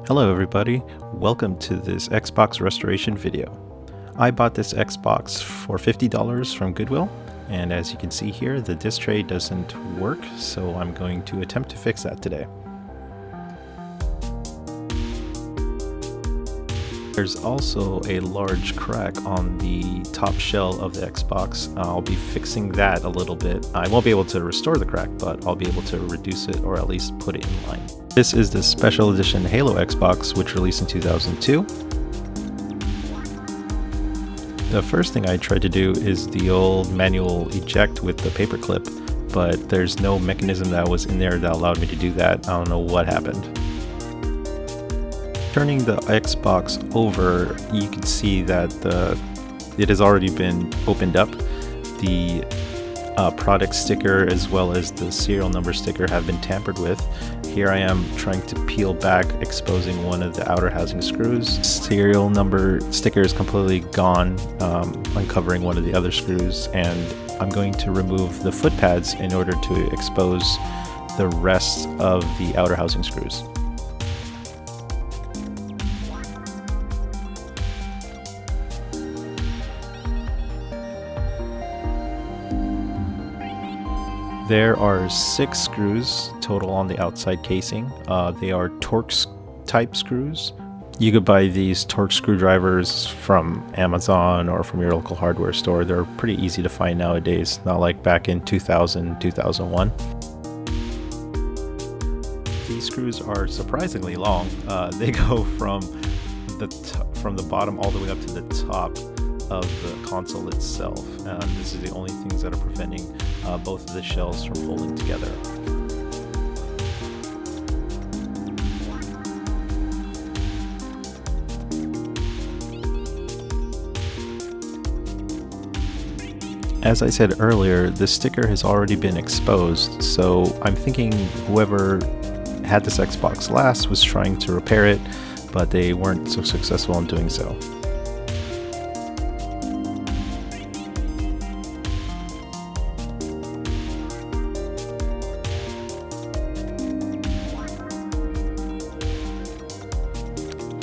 Hello everybody, welcome to this Xbox restoration video. I bought this Xbox for $50 from Goodwill, and as you can see here, the disc tray doesn't work, so I'm going to attempt to fix that today. There's also a large crack on the top shell of the Xbox. I'll be fixing that a little bit. I won't be able to restore the crack, but I'll be able to reduce it or at least put it in line. This is the special edition Halo Xbox, which released in 2002. The first thing I tried to do is the old manual eject with the paperclip, but there's no mechanism that was in there that allowed me to do that. I don't know what happened. Turning the Xbox over, you can see that it has already been opened up. The product sticker as well as the serial number sticker have been tampered with. Here I am trying to peel back, exposing one of the outer housing screws. Serial number sticker is completely gone, uncovering one of the other screws, and I'm going to remove the foot pads in order to expose the rest of the outer housing screws. There are 6 screws total on the outside casing. They are Torx type screws. You could buy these Torx screwdrivers from Amazon or from your local hardware store. They're pretty easy to find nowadays, not like back in 2000, 2001. These screws are surprisingly long. They go from the bottom all the way up to the top of the console itself, and this is the only things that are preventing both of the shells from folding together. As I said earlier, the sticker has already been exposed, so I'm thinking whoever had this Xbox last was trying to repair it, but they weren't so successful in doing so.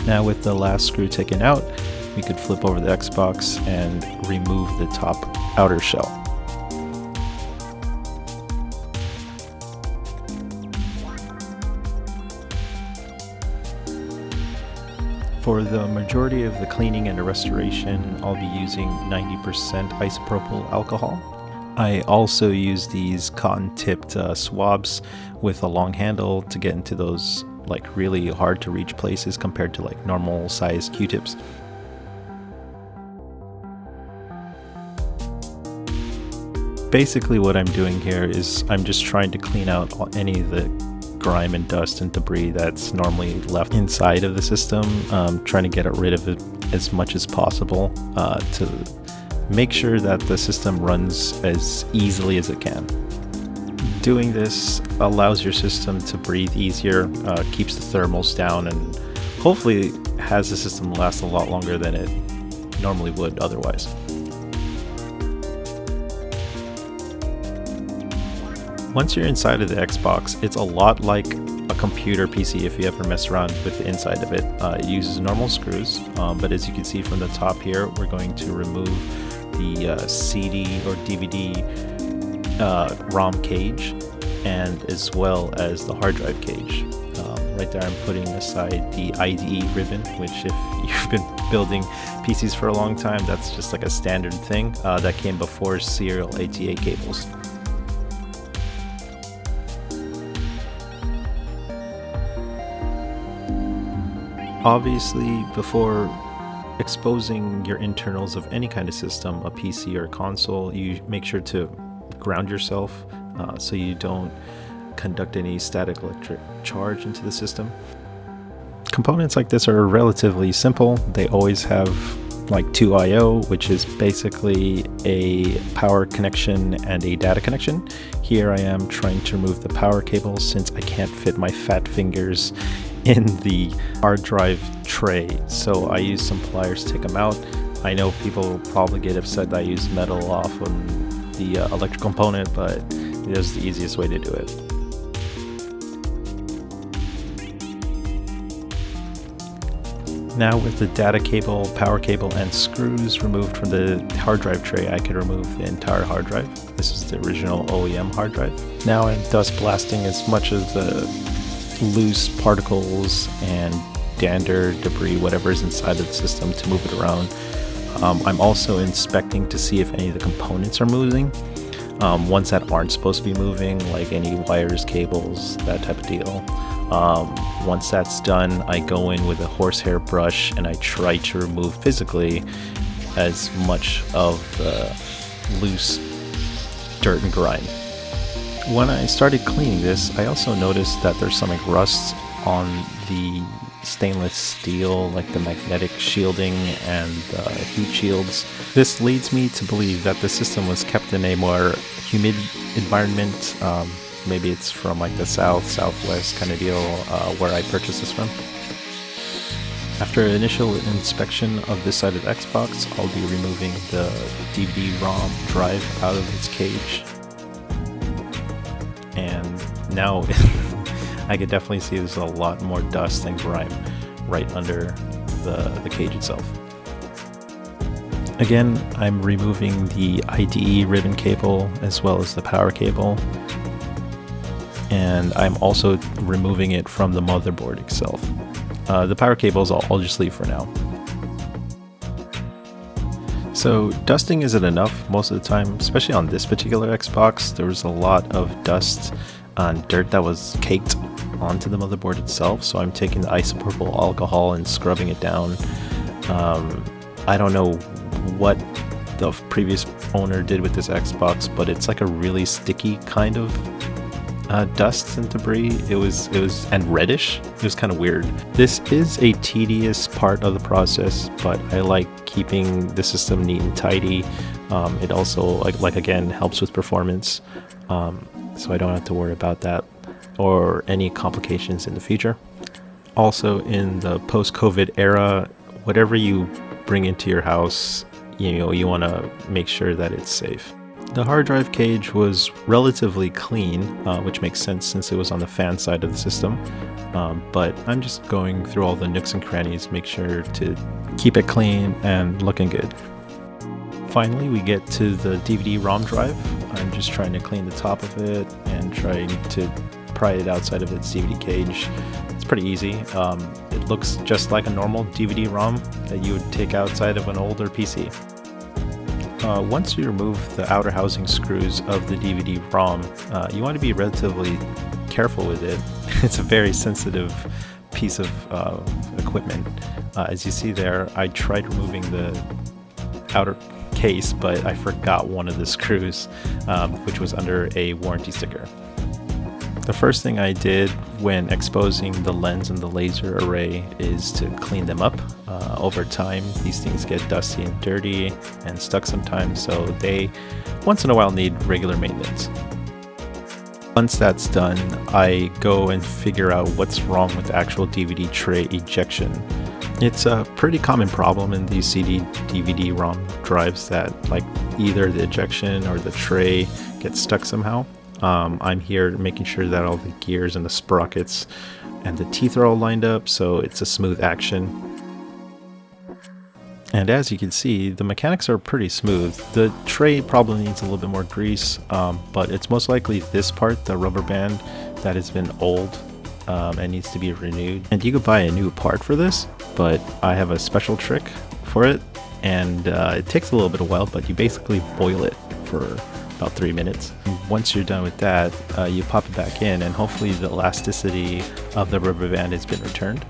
Now with the last screw taken out, we could flip over the Xbox and remove the top outer shell. For the majority of the cleaning and the restoration, I'll be using 90% isopropyl alcohol. I also use these cotton-tipped swabs with a long handle to get into those like really hard to reach places compared to like normal size Q-tips. Basically what I'm doing here is I'm just trying to clean out any of the grime and dust and debris that's normally left inside of the system, trying to get rid of it as much as possible to make sure that the system runs as easily as it can. Doing this allows your system to breathe easier, keeps the thermals down, and hopefully has the system last a lot longer than it normally would otherwise. Once you're inside of the Xbox, it's a lot like a computer PC if you ever mess around with the inside of it. It uses normal screws, but as you can see from the top here, we're going to remove the CD or DVD ROM cage, and as well as the hard drive cage. Right there I'm putting aside the IDE ribbon, which if you've been building PCs for a long time, that's just like a standard thing that came before serial ATA cables. Obviously, before exposing your internals of any kind of system, a PC or a console, you make sure to ground yourself so you don't conduct any static electric charge into the system. Components like this are relatively simple. They always have like 2 I/O, which is basically a power connection and a data connection. Here I am trying to remove the power cable since I can't fit my fat fingers in the hard drive tray, so I use some pliers to take them out. I know people probably get upset that I use metal off on the electric component, but it is the easiest way to do it. Now with the data cable, power cable, and screws removed from the hard drive tray, I can remove the entire hard drive. This is the original OEM hard drive. Now I'm dust blasting as much of the loose particles and dander, debris, whatever is inside of the system to move it around. I'm also inspecting to see if any of the components are moving. Ones that aren't supposed to be moving, like any wires, cables, that type of deal. Once that's done, I go in with a horsehair brush and I try to remove physically as much of the loose dirt and grime. When I started cleaning this, I also noticed that there's some like rust on the stainless steel, like the magnetic shielding and heat shields. This leads me to believe that the system was kept in a more humid environment. Maybe it's from like the southwest kind of deal where I purchased this from. After initial inspection of this side of the Xbox, I'll be removing the DVD-ROM drive out of its cage. And now I could definitely see there's a lot more dust and grime right under the cage itself. Again, I'm removing the IDE ribbon cable as well as the power cable. And I'm also removing it from the motherboard itself. The power cables I'll just leave for now. So dusting isn't enough most of the time, especially on this particular Xbox. There was a lot of dust and dirt that was caked onto the motherboard itself, so I'm taking the isopropyl alcohol and scrubbing it down. I don't know what the previous owner did with this Xbox, but it's like a really sticky kind of dust and debris. It was and reddish. It was kind of weird. This is a tedious part of the process, but I like keeping the system neat and tidy. It also like again helps with performance, so I don't have to worry about that or any complications in the future. Also, in the post-COVID era, whatever you bring into your house, you want to make sure that it's safe. The hard drive cage was relatively clean, which makes sense since it was on the fan side of the system, but I'm just going through all the nooks and crannies, make sure to keep it clean and looking good. Finally, we get to the DVD-ROM drive. I'm just trying to clean the top of it and trying to pry it outside of its DVD cage. It's pretty easy. It looks just like a normal DVD-ROM that you would take outside of an older PC. Once you remove the outer housing screws of the DVD-ROM, you want to be relatively careful with it. It's a very sensitive piece of equipment. As you see there, I tried removing the outer case, but I forgot one of the screws, which was under a warranty sticker. The first thing I did when exposing the lens and the laser array is to clean them up. Over time, these things get dusty and dirty and stuck sometimes, so they once in a while need regular maintenance. Once that's done, I go and figure out what's wrong with the actual DVD tray ejection. It's a pretty common problem in these DVD-ROM drives that like either the ejection or the tray gets stuck somehow. I'm here making sure that all the gears and the sprockets and the teeth are all lined up so it's a smooth action. And as you can see, the mechanics are pretty smooth. The tray probably needs a little bit more grease, but it's most likely this part, the rubber band, that has been old and needs to be renewed. And you could buy a new part for this, but I have a special trick for it, and it takes a little bit of while, but you basically boil it for about 3 minutes. Once you're done with that, you pop it back in, and hopefully the elasticity of the rubber band has been returned.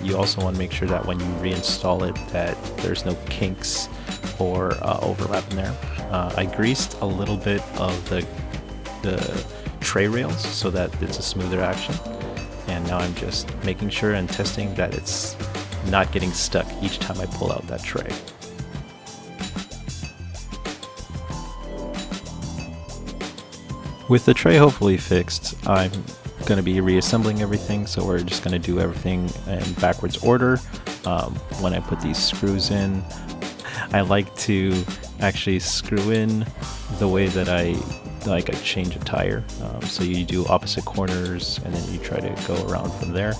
You also want to make sure that when you reinstall it that there's no kinks or overlap in there. I greased a little bit of the tray rails so that it's a smoother action, and now I'm just making sure and testing that it's not getting stuck each time I pull out that tray. With the tray hopefully fixed, I'm going to be reassembling everything, so we're just going to do everything in backwards order. When I put these screws in, I like to actually screw in the way that I like a change of tire. So you do opposite corners and then you try to go around from there.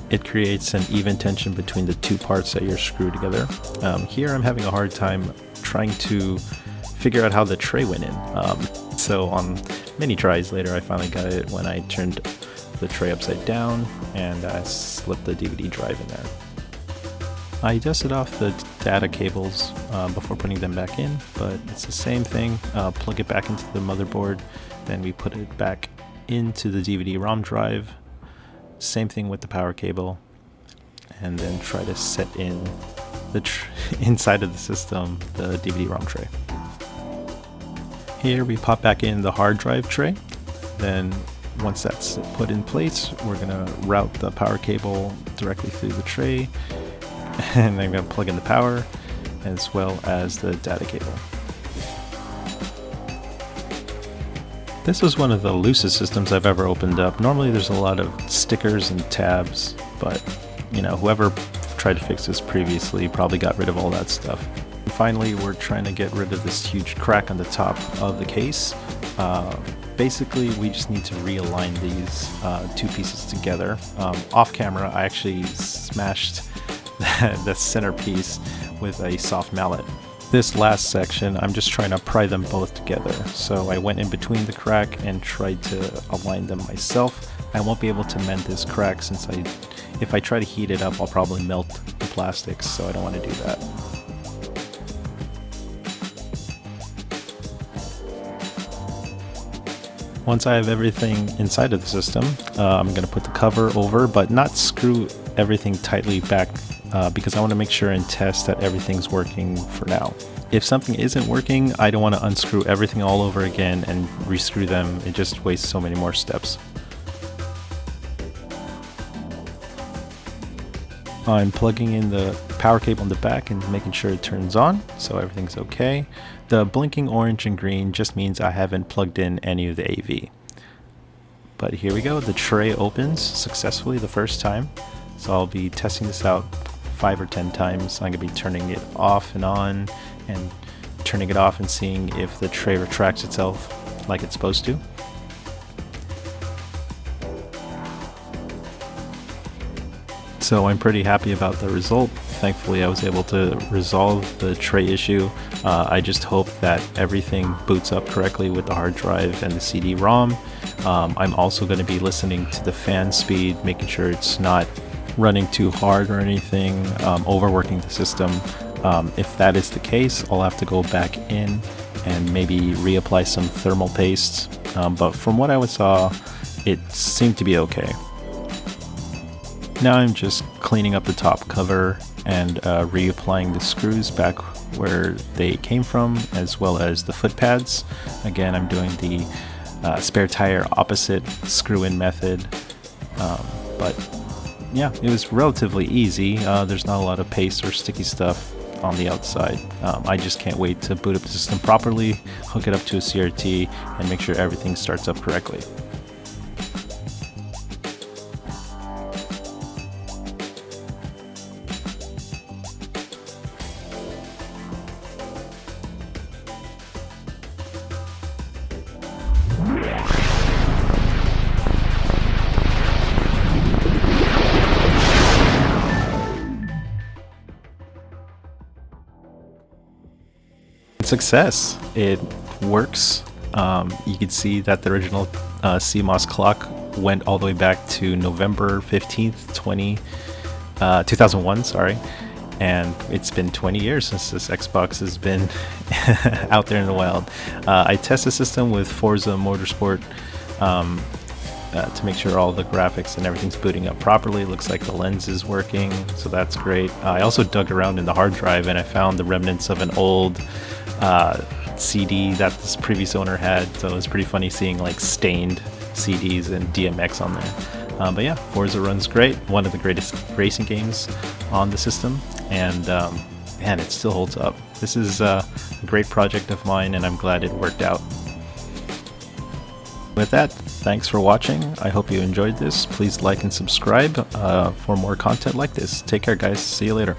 It creates an even tension between the two parts that you're screwed together. Here I'm having a hard time trying to figure out how the tray went in. So on many tries later, I finally got it when I turned the tray upside down and I slipped the DVD drive in there. I dusted off the data cables before putting them back in, but it's the same thing. Plug it back into the motherboard, then we put it back into the DVD-ROM drive. Same thing with the power cable, and then try to set in the inside of the system the DVD-ROM tray. Here we pop back in the hard drive tray. Then once that's put in place, we're gonna route the power cable directly through the tray, and then I'm gonna plug in the power as well as the data cable. This was one of the loosest systems I've ever opened up. Normally there's a lot of stickers and tabs, but you know, whoever tried to fix this previously probably got rid of all that stuff. And finally, we're trying to get rid of this huge crack on the top of the case. Basically, we just need to realign these two pieces together. Off camera, I actually smashed the centerpiece with a soft mallet. This last section, I'm just trying to pry them both together. So I went in between the crack and tried to align them myself. I won't be able to mend this crack since if I try to heat it up, I'll probably melt the plastics, so I don't want to do that. Once I have everything inside of the system, I'm going to put the cover over, but not screw everything tightly back because I want to make sure and test that everything's working for now. If something isn't working, I don't want to unscrew everything all over again and rescrew them. It just wastes so many more steps. I'm plugging in the power cable in the back and making sure it turns on, so everything's okay. The blinking orange and green just means I haven't plugged in any of the AV. But here we go, the tray opens successfully the first time. So I'll be testing this out 5 or 10 times. I'm going to be turning it off and on and turning it off and seeing if the tray retracts itself like it's supposed to. So I'm pretty happy about the result. Thankfully I was able to resolve the tray issue. I just hope that everything boots up correctly with the hard drive and the CD-ROM. I'm also going to be listening to the fan speed, making sure it's not running too hard or anything, overworking the system. If that is the case, I'll have to go back in and maybe reapply some thermal paste. But from what I saw, it seemed to be okay. Now I'm just cleaning up the top cover and reapplying the screws back where they came from, as well as the foot pads. Again, I'm doing the spare tire opposite screw-in method. But yeah, it was relatively easy. There's not a lot of paste or sticky stuff on the outside. I just can't wait to boot up the system properly, hook it up to a CRT, and make sure everything starts up correctly. Success. It works. You can see that the original CMOS clock went all the way back to November 15th, 2001, sorry. And it's been 20 years since this Xbox has been out there in the wild. I test the system with Forza Motorsport to make sure all the graphics and everything's booting up properly. It looks like the lens is working, so that's great. I also dug around in the hard drive and I found the remnants of an old CD that this previous owner had, so it was pretty funny seeing like stained CDs and DMX on there. But yeah, Forza runs great, one of the greatest racing games on the system, and man, it still holds up. This is a great project of mine and I'm glad it worked out. With that, thanks for watching. I hope you enjoyed this. Please like and subscribe for more content like this. Take care, guys. See you later.